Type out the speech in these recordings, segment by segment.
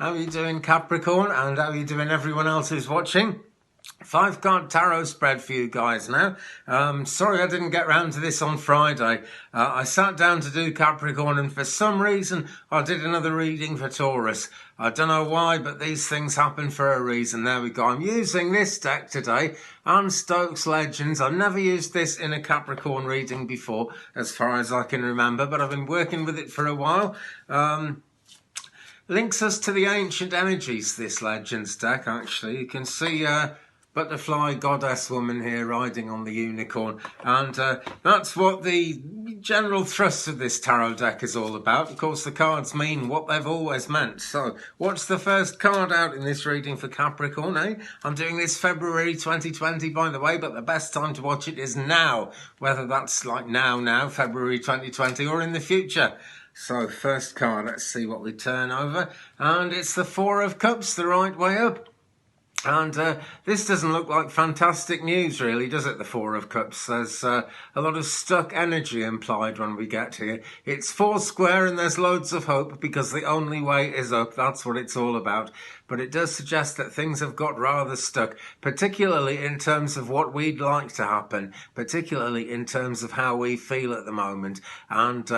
How are you doing, Capricorn? And how are you doing, everyone else who's watching? 5-card tarot spread for you guys now. Sorry I didn't get round to this on Friday. I sat down to do Capricorn and for some reason I did another reading for Taurus. I don't know why, but these things happen for a reason. There we go. I'm using this deck today, and Stokes Legends. I've never used this in a Capricorn reading before, as far as I can remember, but I've been working with it for a while. Links us to the ancient energies, this Legends deck, actually. You can see butterfly goddess woman here riding on the unicorn, and that's what the general thrust of this tarot deck is all about. Of course, the cards mean what they've always meant. So what's the first card out in this reading for Capricorn, eh? I'm doing this February 2020, by the way, but the best time to watch it is now, whether that's like now, February 2020, or in the future. So first card, let's see what we turn over, and it's the Four of Cups, the right way up. And this doesn't look like fantastic news, really, does it, the Four of Cups? There's a lot of stuck energy implied when we get here. It's four square and there's loads of hope because the only way is up. That's what it's all about. But it does suggest that things have got rather stuck, particularly in terms of what we'd like to happen, particularly in terms of how we feel at the moment. And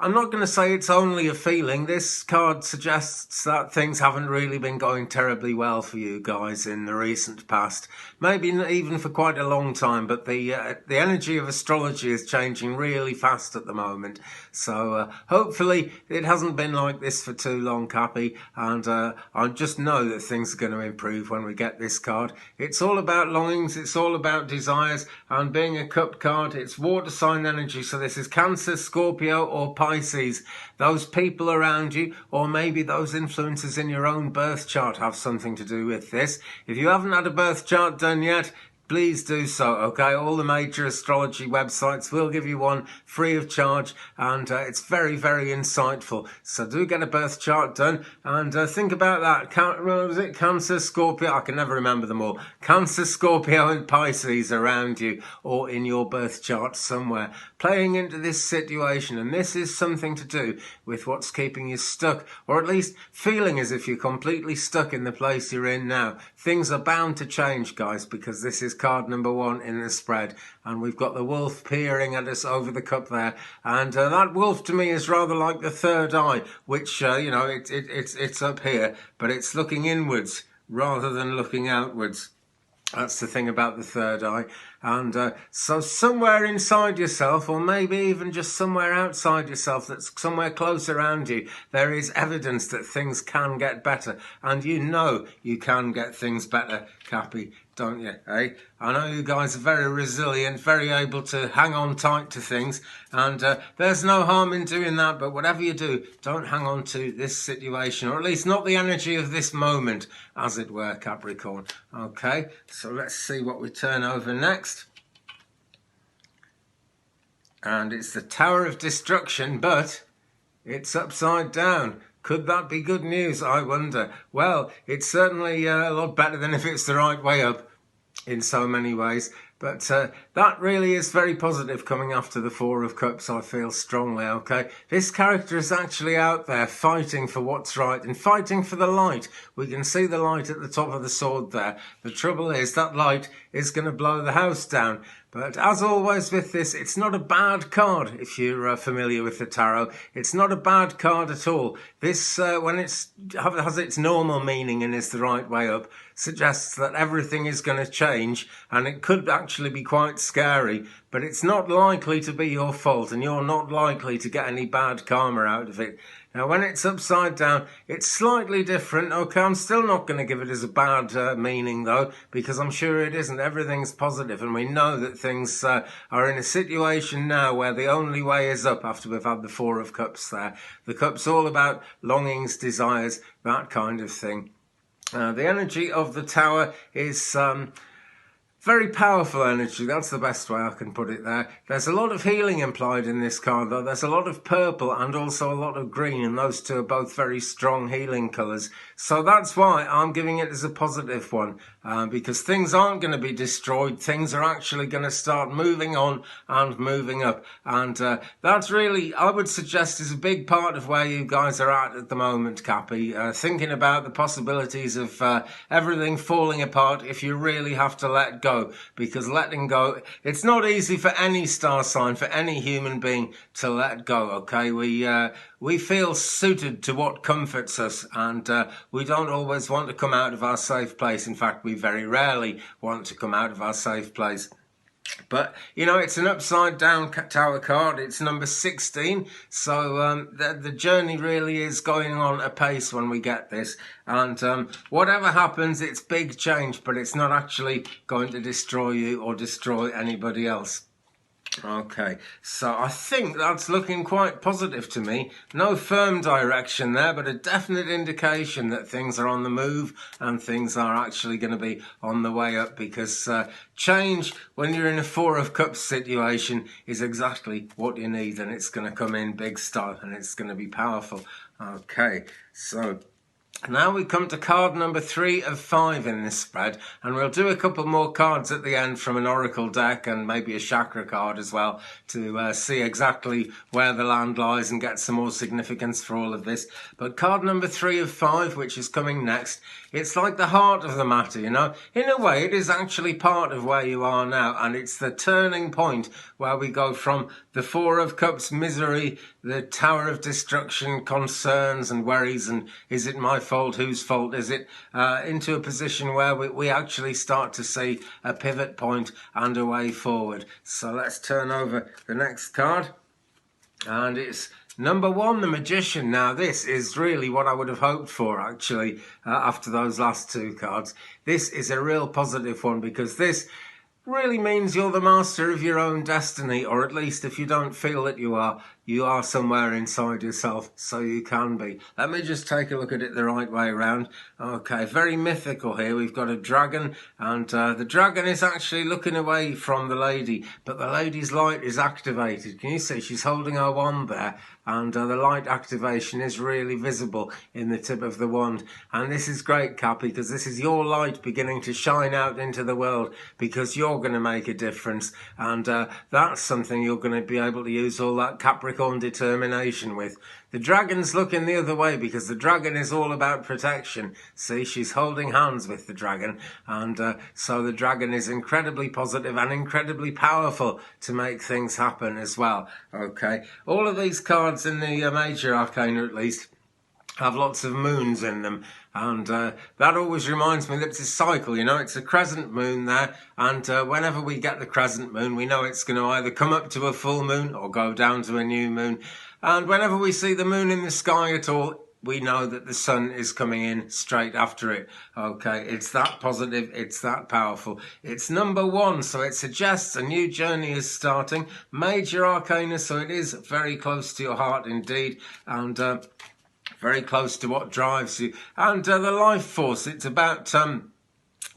I'm not going to say it's only a feeling. This card suggests that things haven't really been going terribly well for you guys in the recent past. Maybe even for quite a long time, but the energy of astrology is changing really fast at the moment. So hopefully it hasn't been like this for too long, Cappy, and I just know that things are going to improve when we get this card. It's all about longings, it's all about desires, and being a cup card, it's water sign energy. So this is Cancer, Scorpio, or Pisces. Those people around you, or maybe those influences in your own birth chart, have something to do with this. If you haven't had a birth chart done yet, please do so, okay? All the major astrology websites will give you one free of charge, and it's very, very insightful. So do get a birth chart done, and think about that. What was it? Cancer, Scorpio, I can never remember them all. Cancer, Scorpio and Pisces around you, or in your birth chart somewhere, playing into this situation. And this is something to do with what's keeping you stuck, or at least feeling as if you're completely stuck in the place you're in now. Things are bound to change, guys, because this is card number 1 in the spread, and we've got the wolf peering at us over the cup there, and that wolf to me is rather like the third eye, which you know, it's up here, but it's looking inwards rather than looking outwards. That's the thing about the third eye. And so somewhere inside yourself, or maybe even just somewhere outside yourself, that's somewhere close around you, there is evidence that things can get better. And you know you can get things better, Cappy, don't you, eh? I know you guys are very resilient, very able to hang on tight to things, and there's no harm in doing that, but whatever you do, don't hang on to this situation, or at least not the energy of this moment, as it were, Capricorn. Okay, so let's see what we turn over next. And it's the Tower of Destruction, but it's upside down. Could that be good news, I wonder? Well, it's certainly a lot better than if it's the right way up in so many ways. But that really is very positive coming after the Four of Cups, I feel strongly, okay? This character is actually out there fighting for what's right and fighting for the light. We can see the light at the top of the sword there. The trouble is that light is going to blow the house down. But as always with this, it's not a bad card if you're familiar with the tarot. It's not a bad card at all. This, when it has its normal meaning and is the right way up, suggests that everything is going to change, and it could actually be quite scary, but it's not likely to be your fault, and you're not likely to get any bad karma out of it. Now, when it's upside down, it's slightly different. Okay, I'm still not going to give it as a bad meaning, though, because I'm sure it isn't. Everything's positive, and we know that things are in a situation now where the only way is up after we've had the Four of Cups there. The cup's all about longings, desires, that kind of thing. The energy of the Tower is Very powerful energy, that's the best way I can put it there. There's a lot of healing implied in this card though. There's a lot of purple and also a lot of green, and those two are both very strong healing colours. So that's why I'm giving it as a positive one, because things aren't going to be destroyed. Things are actually going to start moving on and moving up. And that's really, I would suggest, is a big part of where you guys are at the moment, Cappy. Thinking about the possibilities of everything falling apart if you really have to let go. Because letting go, it's not easy for any star sign, for any human being to let go, okay? We feel suited to what comforts us, and we don't always want to come out of our safe place. In fact, we very rarely want to come out of our safe place. But, you know, it's an upside down tower card. It's number 16. So the journey really is going on apace when we get this. And whatever happens, it's big change, but it's not actually going to destroy you or destroy anybody else. Okay, so I think that's looking quite positive to me. No firm direction there, but a definite indication that things are on the move and things are actually going to be on the way up, because change, when you're in a Four of Cups situation, is exactly what you need, and it's going to come in big style and it's going to be powerful. Okay, so now we come to card number 3 of 5 in this spread, and we'll do a couple more cards at the end from an oracle deck and maybe a chakra card as well to see exactly where the land lies and get some more significance for all of this. But card number 3 of 5, which is coming next, it's like the heart of the matter, you know. In a way, it is actually part of where you are now, and it's the turning point where we go from the Four of Cups misery, the Tower of Destruction, concerns and worries, and is it my fault, whose fault is it, into a position where we actually start to see a pivot point and a way forward. So let's turn over the next card, and it's number 1, the Magician. Now this is really what I would have hoped for, actually, after those last 2 cards. This is a real positive one, because this really means you're the master of your own destiny, or at least if you don't feel that you are somewhere inside yourself, so you can be. Let me just take a look at it the right way around. Okay, very mythical here. We've got a dragon, and the dragon is actually looking away from the lady, but the lady's light is activated. Can you see? She's holding her wand there, and the light activation is really visible in the tip of the wand. And this is great, Cappy, because this is your light beginning to shine out into the world, because you're going to make a difference, and that's something you're going to be able to use all that Capricorn determination with. The dragon's looking the other way, because the dragon is all about protection. See, she's holding hands with the dragon, and so the dragon is incredibly positive and incredibly powerful to make things happen as well. Okay, all of these cards in the major arcana, at least, have lots of moons in them, and that always reminds me that it's a cycle, you know. It's a crescent moon there, and whenever we get the crescent moon, we know it's going to either come up to a full moon or go down to a new moon. And whenever we see the moon in the sky at all, we know that the sun is coming in straight after it. Okay, it's that positive, it's that powerful. It's number 1, so it suggests a new journey is starting. Major arcana, so it is very close to your heart indeed, and very close to what drives you. And the life force, it's about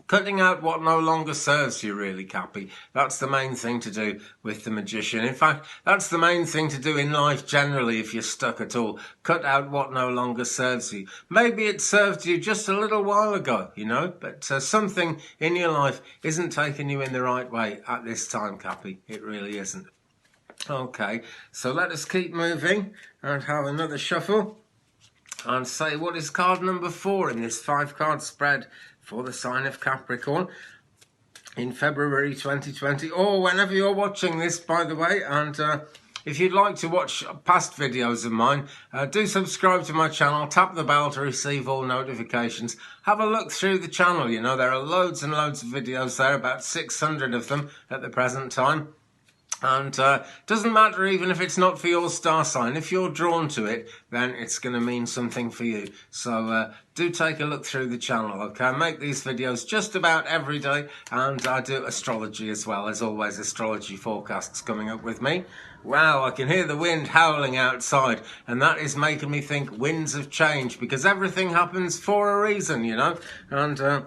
cutting out what no longer serves you, really, Cappy. That's the main thing to do with the Magician. In fact, that's the main thing to do in life generally if you're stuck at all. Cut out what no longer serves you. Maybe it served you just a little while ago, you know, but something in your life isn't taking you in the right way at this time, Cappy. It really isn't. Okay, so let us keep moving and have another shuffle and say what is card number 4 in this 5-card spread for the sign of Capricorn in February 2020, or whenever you're watching this, by the way. And if you'd like to watch past videos of mine, do subscribe to my channel, tap the bell to receive all notifications. Have a look through the channel, you know, there are loads and loads of videos there, about 600 of them at the present time. And doesn't matter even if it's not for your star sign. If you're drawn to it, then it's going to mean something for you. So do take a look through the channel, okay? I make these videos just about every day, and I do astrology as well. As always, astrology forecasts coming up with me. Wow, I can hear the wind howling outside, and that is making me think winds of change, because everything happens for a reason, you know? And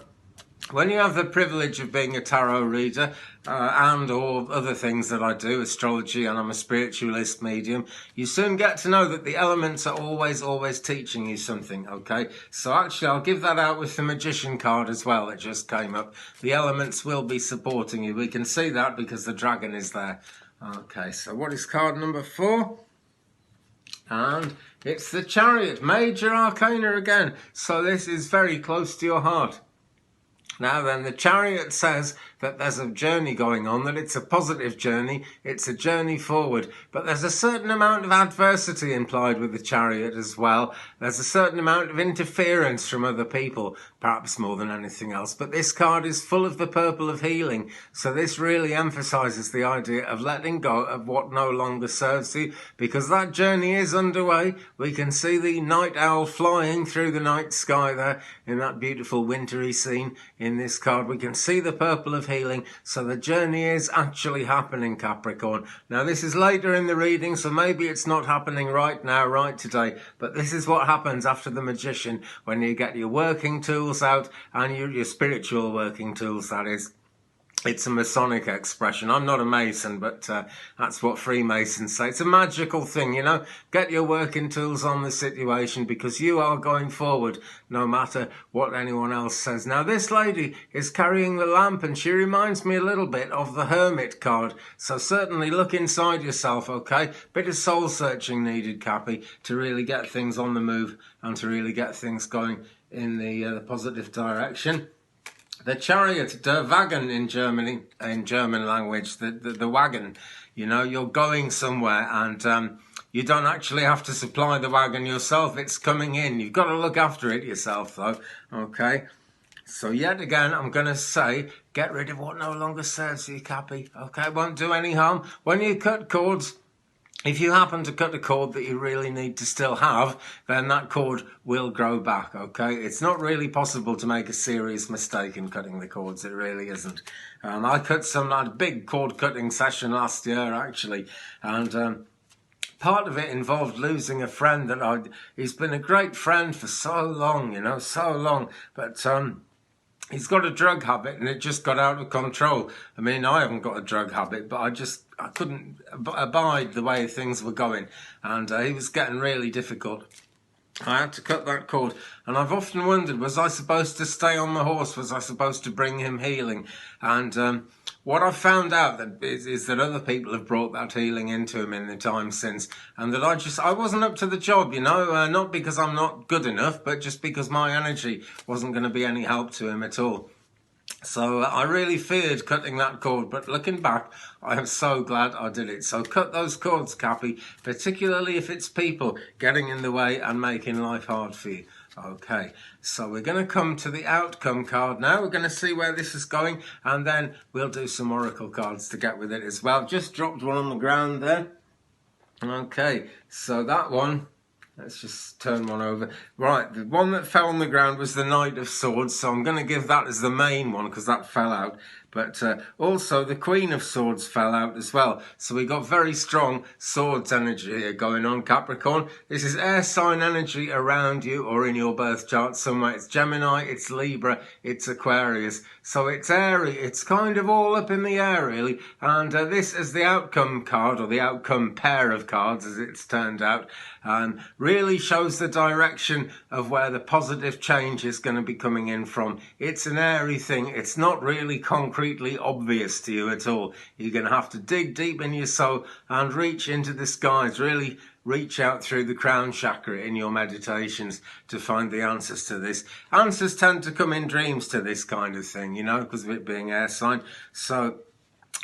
when you have the privilege of being a tarot reader and or other things that I do, astrology, and I'm a spiritualist medium, you soon get to know that the elements are always teaching you something, okay? So actually I'll give that out with the Magician card as well that just came up. The elements will be supporting you. We can see that because the dragon is there. Okay, so what is card number 4? And it's the Chariot, Major Arcana again. So this is very close to your heart. Now then, the Chariot says that there's a journey going on, that it's a positive journey, it's a journey forward. But there's a certain amount of adversity implied with the Chariot as well. There's a certain amount of interference from other people, perhaps more than anything else. But this card is full of the purple of healing. So this really emphasises the idea of letting go of what no longer serves you, because that journey is underway. We can see the night owl flying through the night sky there in that beautiful wintry scene. In this card, we can see the purple of healing, so the journey is actually happening, Capricorn. Now this is later in the reading, so maybe it's not happening right now, right today, but this is what happens after the Magician, when you get your working tools out, and your spiritual working tools, that is. It's a Masonic expression. I'm not a Mason, but that's what Freemasons say. It's a magical thing, you know. Get your working tools on the situation, because you are going forward no matter what anyone else says. Now, this lady is carrying the lamp, and she reminds me a little bit of the Hermit card. So certainly look inside yourself, okay? Bit of soul searching needed, Cappy, to really get things on the move and to really get things going in the positive direction. The Chariot, der Wagen in German language, the wagon, you know, you're going somewhere, and you don't actually have to supply the wagon yourself, it's coming in. You've got to look after it yourself though, okay? So yet again, I'm going to say, get rid of what no longer serves you, Cappy, okay? Won't do any harm. When you cut cords, if you happen to cut a cord that you really need to still have, then that cord will grow back, okay? It's not really possible to make a serious mistake in cutting the cords, it really isn't. I had a big cord cutting session last year, actually, and part of it involved losing a friend he's been a great friend for so long, you know, so long, but he's got a drug habit, and it just got out of control. I mean, I haven't got a drug habit, but I couldn't abide the way things were going, and he was getting really difficult. I had to cut that cord, and I've often wondered, was I supposed to stay on the horse? Was I supposed to bring him healing? And what I've found out is that other people have brought that healing into him in the time since, and that I wasn't up to the job, you know, not because I'm not good enough, but just because my energy wasn't going to be any help to him at all. So I really feared cutting that cord, but looking back, I am so glad I did it. So cut those cords, Cappy, particularly if it's people getting in the way and making life hard for you. Okay, so we're going to come to the outcome card now. We're going to see where this is going, and then we'll do some oracle cards to get with it as well. Just dropped one on the ground there. Okay, so that one... Let's just turn one over. Right, the one that fell on the ground was the Knight of Swords, so I'm going to give that as the main one because that fell out. But also the Queen of Swords fell out as well. So we got very strong swords energy here going on, Capricorn. This is air sign energy around you or in your birth chart somewhere. It's Gemini, it's Libra, it's Aquarius. So it's airy, it's kind of all up in the air really. And this is the outcome card, or the outcome pair of cards as it's turned out. Really shows the direction of where the positive change is going to be coming in from. It's an airy thing. It's not really concretely obvious to you at all. You're going to have to dig deep in your soul and reach into the skies, really reach out through the crown chakra in your meditations to find the answers to this. Answers tend to come in dreams to this kind of thing, you know, because of it being air sign. So,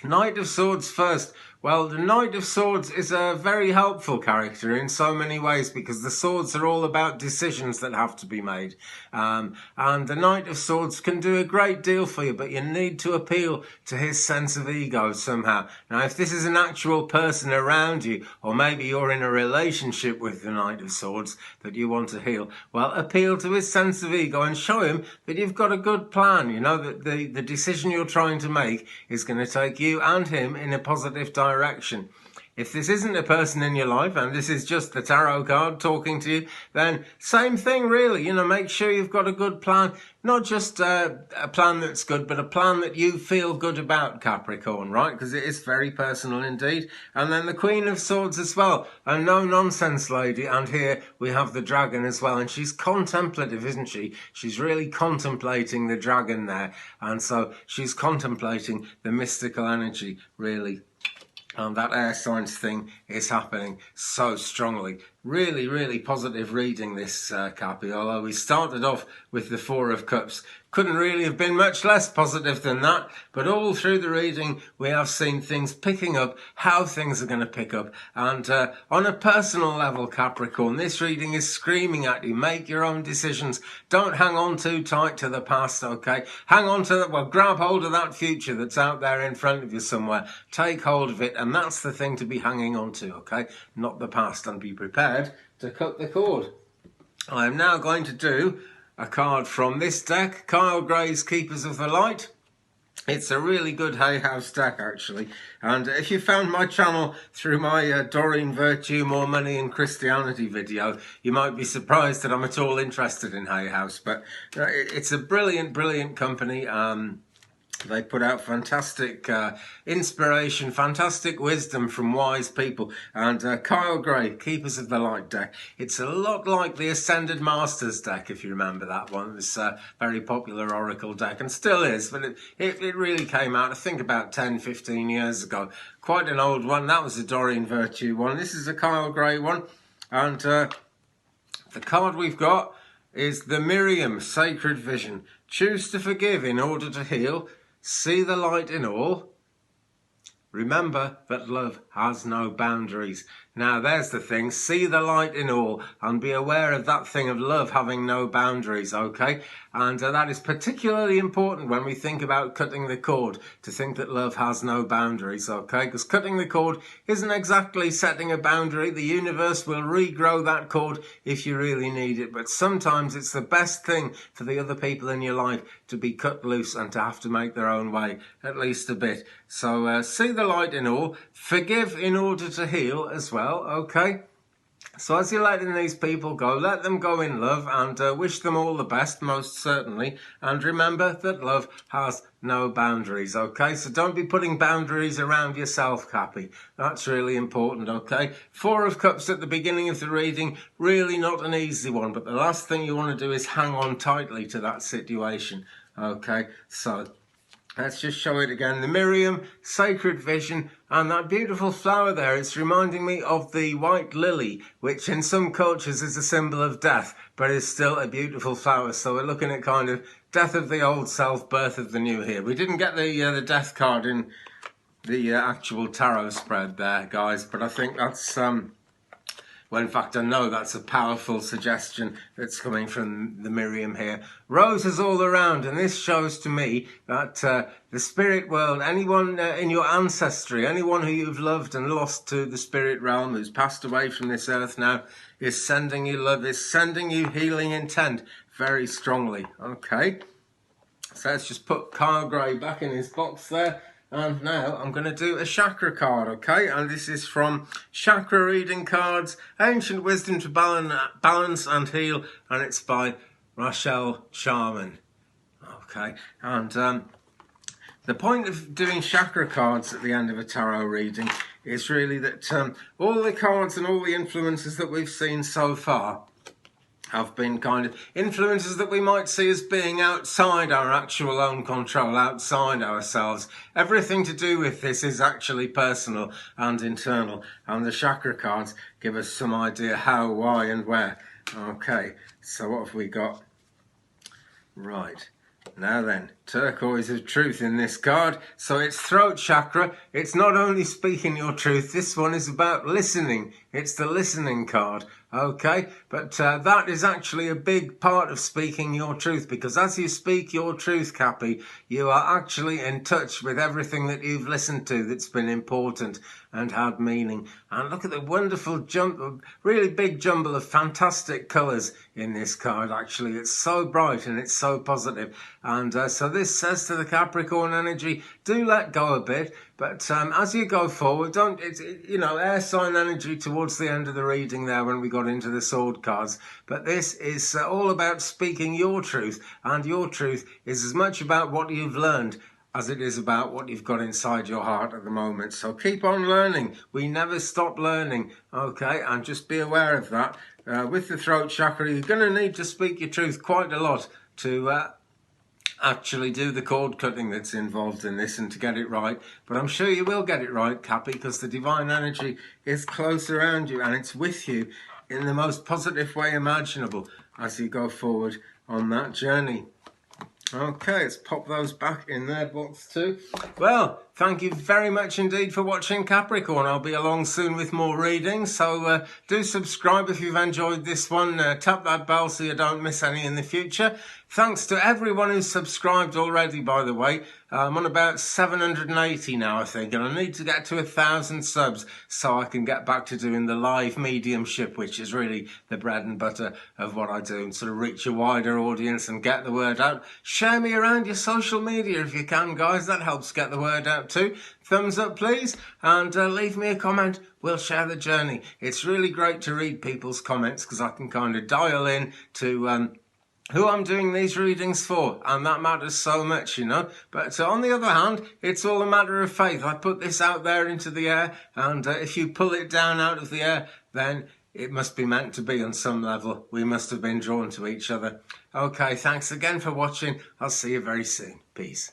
Knight of Swords first. Well, the Knight of Swords is a very helpful character in so many ways because the swords are all about decisions that have to be made. And the Knight of Swords can do a great deal for you, but you need to appeal to his sense of ego somehow. Now, if this is an actual person around you, or maybe you're in a relationship with the Knight of Swords that you want to heal, well, appeal to his sense of ego and show him that you've got a good plan, you know, that the decision you're trying to make is going to take you and him in a positive direction. If this isn't a person in your life and this is just the tarot card talking to you, then same thing really. Make sure you've got a good plan. Not just a plan that's good, but a plan that you feel good about, Capricorn, right? Because it is very personal indeed. And then the Queen of Swords as well, a no-nonsense lady. And here we have the dragon as well. And she's contemplative, isn't she? She's really contemplating the dragon there. And so she's contemplating the mystical energy, really. And that air signs thing is happening so strongly. Really, really positive reading this, Cappy, although we started off with the Four of Cups. Couldn't really have been much less positive than that, but all through the reading we have seen things picking up, how things are going to pick up. And on a personal level, Capricorn, this reading is screaming at you. Make your own decisions. Don't hang on too tight to the past, okay? Hang on to grab hold of that future that's out there in front of you somewhere. Take hold of it, and that's the thing to be hanging on to, okay? Not the past, and be prepared to cut the cord. I am now going to do a card from this deck, Kyle Gray's Keepers of the Light. It's a really good Hay House deck, actually. And if you found my channel through my Doreen Virtue, More Money and Christianity video, you might be surprised that I'm at all interested in Hay House. But it's a brilliant, brilliant company. They put out fantastic inspiration, fantastic wisdom from wise people. And Kyle Gray, Keepers of the Light deck. It's a lot like the Ascended Masters deck, if you remember that one. It's a very popular Oracle deck, and still is. But it really came out, I think, about 10, 15 years ago. Quite an old one. That was a Doreen Virtue one. This is a Kyle Gray one. And the card we've got is the Miriam Sacred Vision. Choose to forgive in order to heal. See the light in all. Remember that love has no boundaries. Now there's the thing, see the light in all and be aware of that thing of love having no boundaries, okay? And that is particularly important when we think about cutting the cord, to think that love has no boundaries, okay? Because cutting the cord isn't exactly setting a boundary. The universe will regrow that cord if you really need it, but sometimes it's the best thing for the other people in your life to be cut loose and to have to make their own way, at least a bit. So see the light in all, forgive in order to heal as well. Okay, so as you're letting these people go, let them go in love and wish them all the best, most certainly. And remember that love has no boundaries, okay? So don't be putting boundaries around yourself, Cappy. That's really important, okay? Four of Cups at the beginning of the reading, really not an easy one. But the last thing you want to do is hang on tightly to that situation, okay? So let's just show it again. The Miriam Sacred Vision, and that beautiful flower there, it's reminding me of the white lily, which in some cultures is a symbol of death, but is still a beautiful flower. So we're looking at kind of death of the old self, birth of the new here. We didn't get the death card in the actual tarot spread there, guys, but I think that's well, in fact, I know that's a powerful suggestion that's coming from the Miriam here. Roses all around, and this shows to me that the spirit world, anyone in your ancestry, anyone who you've loved and lost to the spirit realm, who's passed away from this earth now, is sending you love, is sending you healing intent very strongly. Okay, so let's just put Kyle Gray back in his box there. And now I'm going to do a chakra card, okay? And this is from Chakra Reading Cards, Ancient Wisdom to Balance and Heal, and it's by Rachel Sharman, okay? And the point of doing chakra cards at the end of a tarot reading is really that all the cards and all the influences that we've seen so far have been kind of influences that we might see as being outside our actual own control, outside ourselves. Everything to do with this is actually personal and internal, and the chakra cards give us some idea how, why and where. Okay, so what have we got? Right. Now then, turquoise of truth in this card. So it's throat chakra. It's not only speaking your truth. This one is about listening. It's the listening card. Okay, but that is actually a big part of speaking your truth, because as you speak your truth, Cappy, you are actually in touch with everything that you've listened to that's been important and had meaning. And look at the wonderful really big jumble of fantastic colours in this card, actually. It's so bright and it's so positive. And so this says to the Capricorn energy, do let go a bit. But as you go forward, don't, air sign energy towards the end of the reading there when we got into the sword cards. But this is all about speaking your truth, and your truth is as much about what you've learned as it is about what you've got inside your heart at the moment. So keep on learning. We never stop learning, okay? And just be aware of that. With the throat chakra, you're going to need to speak your truth quite a lot to actually do the cord cutting that's involved in this and to get it right. But I'm sure you will get it right, Cappy, because the divine energy is close around you and it's with you in the most positive way imaginable as you go forward on that journey. Okay, let's pop those back in their box too. Well, thank you very much indeed for watching, Capricorn. I'll be along soon with more readings, so do subscribe if you've enjoyed this one. Tap that bell so you don't miss any in the future. Thanks to everyone who's subscribed already, by the way. I'm on about 780 now, I think, and I need to get to 1,000 subs so I can get back to doing the live mediumship, which is really the bread and butter of what I do, and sort of reach a wider audience and get the word out. Share me around your social media if you can, guys. That helps get the word out too. Thumbs up, please, and leave me a comment. We'll share the journey. It's really great to read people's comments because I can kind of dial in to who I'm doing these readings for, and that matters so much, But on the other hand, it's all a matter of faith. I put this out there into the air, and if you pull it down out of the air, then it must be meant to be on some level. We must have been drawn to each other. Okay, thanks again for watching. I'll see you very soon. Peace.